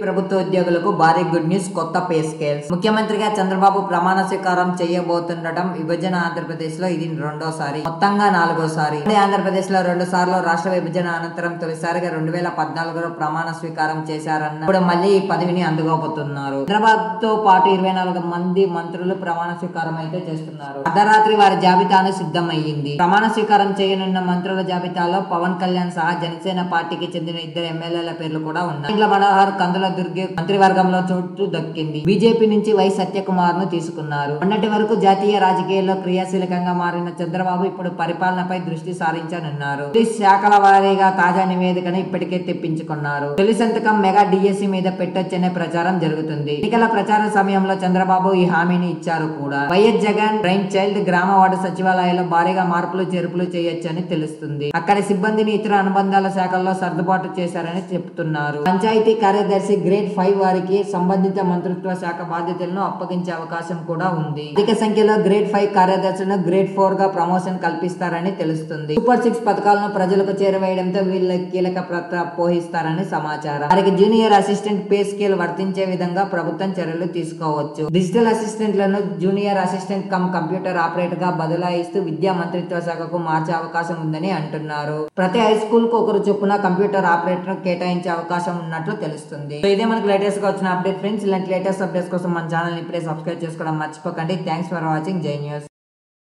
ప్రభుత్వ ఉద్యోగులకు భారీ గుడ్ న్యూస్. కొత్త పే స్కేల్స్. ముఖ్యమంత్రిగా చంద్రబాబు ప్రమాణ స్వీకారం చేయబోతుండటం విభజన ఆంధ్రప్రదేశ్ లో ఇది రెండోసారి, మొత్తంగా నాలుగోసారి. ఆంధ్రప్రదేశ్ లో 2 సార్లు రాష్ట్ర విభజన అనంతరం తొలిసారిగా 2014లో ప్రమాణ స్వీకారం చేశారన్న ఇప్పుడు మళ్ళీ ఈ పదవిని అందుకోబోతున్నారు. చంద్రబాబు తో పాటు 24 మంది మంత్రులు ప్రమాణ స్వీకారం అయితే చేస్తున్నారు. అర్ధరాత్రి వారి జాబితాను సిద్ధమయ్యింది. ప్రమాణ స్వీకారం చేయనున్న మంత్రుల జాబితాలో పవన్ కళ్యాణ్ సహా జనసేన పార్టీకి చెందిన 2 ఎమ్మెల్యేల పేర్లు కూడా ఉన్నాయి. ఇంట్లో మనోహర్, కందుల దుర్గే మంత్రివర్గంలో చోటు దక్కింది. బీజేపీ నుంచి వై సత్యకుమార్ ను తీసుకున్నారు. మొన్నటి వరకు జాతీయ రాజకీయాల్లో క్రియాశీలకంగా మారిన చంద్రబాబు ఇప్పుడు పరిపాలనపై దృష్టి సారించనున్నారు. పోలీస్ శాఖల వారీగా తాజా నివేదికను ఇప్పటికే తెప్పించుకున్నారు. తొలి సంతకం మెగా డిఎస్సి మీద పెట్టొచ్చనే ప్రచారం జరుగుతుంది. ఎన్నికల ప్రచార సమయంలో చంద్రబాబు ఈ హామీని ఇచ్చారు కూడా. వైఎస్ జగన్ బ్రెయిన్ చైల్డ్ గ్రామ వార్డు సచివాలయాల్లో భారీగా మార్పులు చేర్పులు చేయొచ్చని తెలుస్తుంది. అక్కడి సిబ్బందిని ఇతర అనుబంధాల శాఖల్లో సర్దుబాటు చేశారని చెప్తున్నారు. పంచాయతీ కార్యదర్శి గ్రేడ్ 5 వారికి సంబంధిత మంత్రిత్వ శాఖ బాధ్యతలను అప్పగించే అవకాశం కూడా ఉంది. అధిక సంఖ్యలో గ్రేడ్ 5 కార్యదర్శులను గ్రేడ్ 4 గా ప్రమోషన్ కల్పిస్తారని తెలుస్తుంది. సూపర్ 6 పథకాలను ప్రజలకు చేరవేయడంతో వీళ్ళ కీలక పాత్ర పోషిస్తారని సమాచారం. వారికి జూనియర్ అసిస్టెంట్ పే స్కేల్ వర్తించే విధంగా ప్రభుత్వం చర్యలు తీసుకోవచ్చు. డిజిటల్ అసిస్టెంట్లను junior assistant cum computer operator గా బదలాయిస్తూ విద్యా మంత్రిత్వ శాఖకు మార్చే అవకాశం ఉందని అంటున్నారు. ప్రతి హై స్కూల్ కు ఒకరు చొప్పున కంప్యూటర్ ఆపరేటర్ కేటాయించే అవకాశం ఉన్నట్లు తెలుస్తుంది. సో ఇదే మనకు లేటెస్ట్ గా వచ్చిన అప్డేట్ ఫ్రెండ్స్. ఇలాంటి లేటెస్ట్ అప్డేట్స్ కోసం మన ఛానల్ ఇప్పుడే సబ్స్క్రైబ్ చేసుకోవడం మర్చిపోకండి. Thanks for watching. జై న్యూస్.